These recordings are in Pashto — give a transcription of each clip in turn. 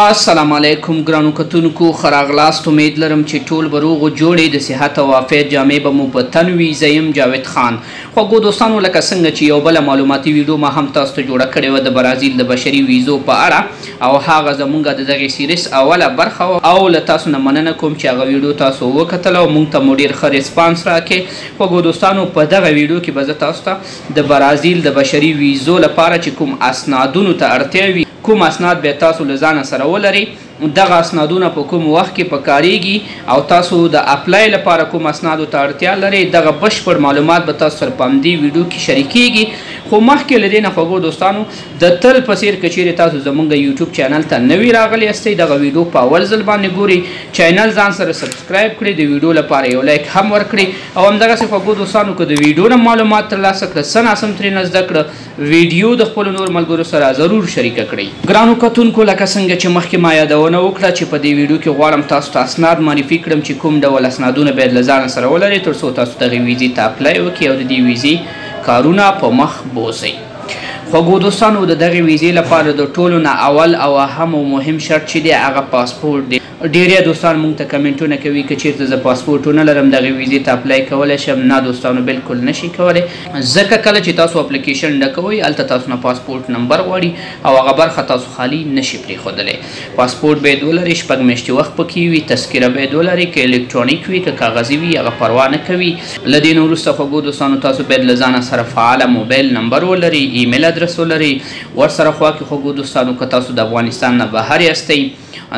السلام علیکم ګرانو کتونکو ښه راغلاست. امید لرم چې ټول به روغ و جوړې د صحت او عافیت جامې به مو په تن وي. زه یم جاوید خان. خوږو دوستانو، لکه څنګه چې یو بله معلوماتي ویډیو ما هم تاسو ته جوړه کړې وه د برازیل د بشري ویزو په اړه، او هغه زمونږ د دغې سیریس اوله برخه وه، او له تاسو نه مننه کوم چې هغه ویډیو تاسو وکتله او موږ ته مو ډېر ښه ریسپانس راکړې. خوږو دوستانو، په دغه ویډیو کې به زه تاسو ته د برازیل د بشري ویزو لپاره چې کوم اسنادونو ته اړتیا وي، کوم اسناد به تاسو له ځانه سره ولرئ، دغه اسنادونه په کوم وخت کې پکاریږي، او تاسو د اپلای لپاره کوم اسنادو ته اړتیا لرئ، دغه بشپړ معلومات به تاسو سره په همدې ویډیو کې شریکیږي. خو مخکې له دې نه خوږو دوستانو، د تل په څیر که چیرې تاسو زموږ یوټیوب چینل ته نوي راغلي یاستئ، دغه ویډیو په اول ځل باندې ګورئ، چینل ځان سره سبسکرایب کړئ، د ویډیو لپاره یو لایک هم ورکړئ، او همدغسې خوږو دوستانو که د ویډیو نه معلومات ترلاسه کړه، څه ناسم ترېنه زده کړه، ویډیو د خپلو نور ملګرو سره ضرور شریکه کړئ. ګرانو کتونکو، لکه څنګه چې مخکې ما یادونه وکړه چې په دې ویډیو کې غواړم تاسو ته اسناد معرفي کړم چې کوم ډول اسنادونه باید له ځانه سره ولرئ تر څو تاسو دغې ویزې ته اپلای وکړئ او د دې ویزې کارونه په مخ بوځئ. خوږو دوستانو، د دغې ویزې لپاره د ټولو نه اول او اهم او مهم شرط چې دی هغه پاسپورټ دی. ډېری دوستان موږ ته کمنټونه کوي که چېرته زه پاسپورټ ونه لرم دغې ویزې ته اپلای کولی شم. نه دوستانو، بلکل نشئ کولی، ځکه کله چې تاسو اپلیکیشن ډکوئ هلته تاسو نه پاسپورټ نمبر غواړي او هغه برخه تاسو خالي نشئ پرېښودلی. پاسپورټ باید ولرئ، 6 میاشتې وخت پکې وي، تذکره باید ولرئ، که الکترونیک وي که کاغذي وي هغه پروا نه کوي. له دې نه وروسته خوږو دوستانو، تاسو باید له ځانه سره فعاله موبایل نمبر ولرئ، ایمیل ادرس ولرئ. ورسره خوا کې خوږو دوستانو، که تاسو د افغانستان نه بهر یاستئ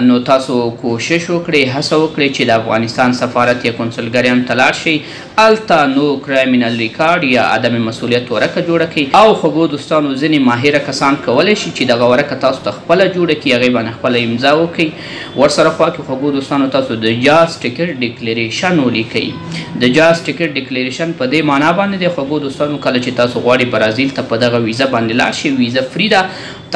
نو تاسو کوشش وکړئ، هڅه وکړئ چې د افغانستان سفارت یا کنسولګریانو ته لاړ شئ، هلته نو کرایمینل ریکارډ یا عدم مسؤلیت ورقه جوړه کړئ. او خوږو دوستانو، ځینې ماهره کسان کولی شي چې دغه ورقه تاسو ته خپله جوړه کړي، هغې باندې خپله امضا وکړئ. ورسره خوا کې خوږو دوستانو، تاسو د جاز ټکټ ډیکلیریشن ولیکئ. د جاز ټکټ ډیکلیریشن په دې معنا باندې دی خوږو دوستانو، کله چې تاسو غواړئ برازیل ته په دغه ویزه باندې لاړ شئ، ویزه فری ده،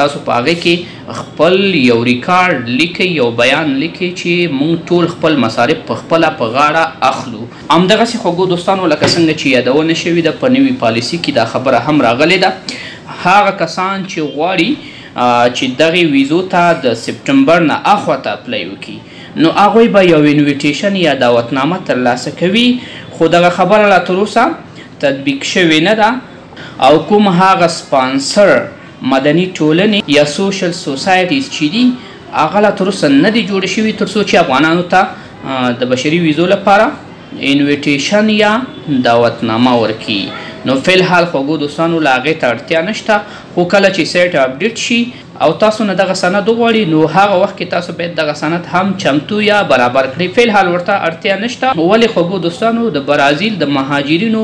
تاسو په هغې کې خپل یو ریکارډ لیکئ، یو بیان لیکئ چې موږ ټول خپل مصارف په خپله په غاړه اخلو. همدغسې خوږو دوستانو، لکه څنګه چې یادونه شوې ده په نوي پالیسي کې دا خبره هم راغلې ده، هغه کسان چې غواړي چې دغې ویزو ته د سپټمبر نه اخواته اپلای وکړي، نو هغوی به یو انویټیشن یا دعوتنامه ترلاسه کوي، خو دغه خبره لا تروسه تطبیق شوې نه ده، او کوم هغه سپانسر مدني ټولنې یا سوشل سوسایټیز چې دي هغه لا تروسه نه دي جوړې شوي تر څو چې افغانانو ته د بشري ویزو لپاره انویټیشن یا دعوتنامه ورکړي. نو فلحال خوږو دوستانو، له هغې ته اړتیا نشته، خو کله چې سایټ اپډیټ شي او تاسو نه دغه سند وغواړي، نو هغه وخت کې تاسو باید دغه سند هم چمتو یا برابر کړئ. فلحال ورته اړتیا نشته. ولې خوږو دوستانو، د برازیل د مهاجرینو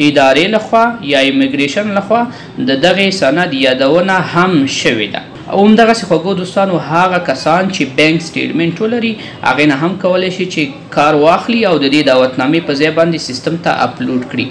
ادارې لخوا یا امیګریشن لخوا د دغې سند یادونه هم شوې ده. او همدغسې خوږو دوستانو، هغه کسان چې بینک سټیټمنټ ولري هغې نه هم کولی شي چې کار واخلي او د دې دعوتنامې په ځای باندې سیستم ته اپلوډ کړي.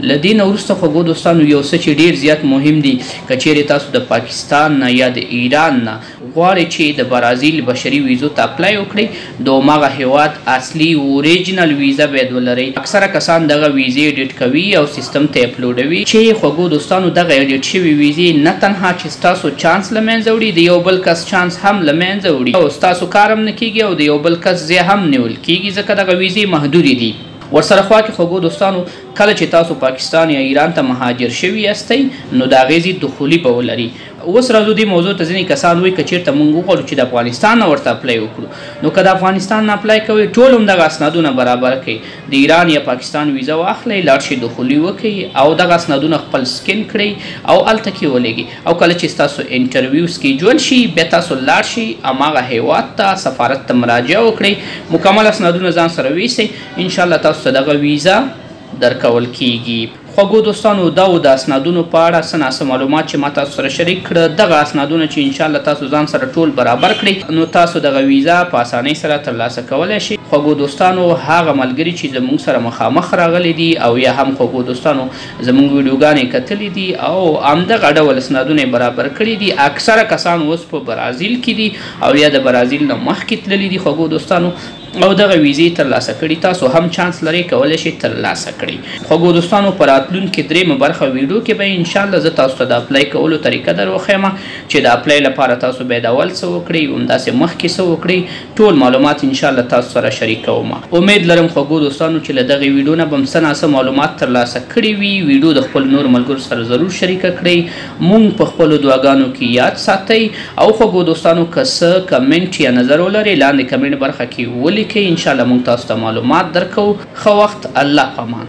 له دې نه وروسته خوږو دوستانو، یو څه چې ډېر زیات مهم دي، که چیرې تاسو د پاکستان نه یا د ایران نه غواړئ چې د برازیل بشري ویزو ته اپلای وکړئ، د هماغه هیواد اصلي اوریجنل ویزه باید ولرئ. اکثره کسان دغه ویزې ایډیټ کوي او سیستم ته اپلوډوي، چې خوږو دوستانو دغه ایډیټ شوي ویزې نه تنها چې ستاسو چانس له منځه وړي، د یو بل کس چانس هم له منځه وړي، او ستاسو کار هم نه کیږي او د یو بل کس ځای هم نیول کیږي، ځکه دغه ویزې محدودې دي. ورسره خوا کې خوږو دوستانو، کله چې تاسو پاکستان یا ایران ته مهاجر شوي یاستئ، نو د هغې ضد دخولي به ولري. اوس راځو دې موضوع ته. ځینې کسان وایي که چېرته موږ وغواړو چې د افغانستان نه ورته اپلای وکړو، نو که د افغانستان نه اپلای کوئ ټول همدغه اسنادونه برابر کړئ، د ایران یا پاکستان ویزه واخلئ، لاړ شئ دخولي وکړئ او دغه اسنادونه خپل سکین کړئ او هلته کې ولېږئ. او کله چې ستاسو انټرویو سکیجول شي، بیا تاسو لاړ شئ هماغه هیواد ته، سفارت ته مراجعه وکړئ، مکمل اسنادونه ځان سره ویسئ، انشاءالله تاسو ته دغه ویزه درکول کیږي. خوږو دوستانو، دا و د اسنادونو په اړه څه ناسه معلومات چې ما تاسو سره شریک کړه. دغه اسنادونه چې انشاءالله تاسو ځان سره ټول برابر کړئ، نو تاسو دغه ویزه په اسانۍ سره ترلاسه کولی شئ. خوږو دوستانو، هغه ملګري چې زموږ سره مخامخ راغلي دي او یا هم خوږو دوستانو زموږ ویډیوګانې کتلي دي او همدغه ډول اسنادونه یې برابر کړي دي، اکثره کسان اوس په برازیل کې دي او یا د برازیل نه مخکې تللي دي. خوږو دوستانو، او دغه ویزې ترلاسه کړي. تاسو هم چانس لرئ کولی شئ ترلاسه کړئ. خوږو دوستانو په راتلونکي درېیمه برخه ویډیو کې به انشاءالله زه تاسو ته د اپلای کولو طریقه در وښیم چې د اپلای لپاره تاسو باید اول څه وکړئ، همداسې مخکې څه وکړئ. ټول معلومات انشاءالله تاسو سره شریکوم. امید لرم خوږو دوستانو چې له دغې ویډیو نه به م څه ناڅه معلومات ترلاسه کړي وي. ویډیو د خپل نور ملګرو سره ضرور شریکه کړئ. مونږ په خپلو دعاګانو کې یاد ساتئ. او خوږو دوستانو که څه کمنټ یا نظر ولرئ لاندې کمنټ برخه کې ولیکئ. انشاءالله مونږ تاسو ته معلومات درکو. ښه وخت. الله پامان.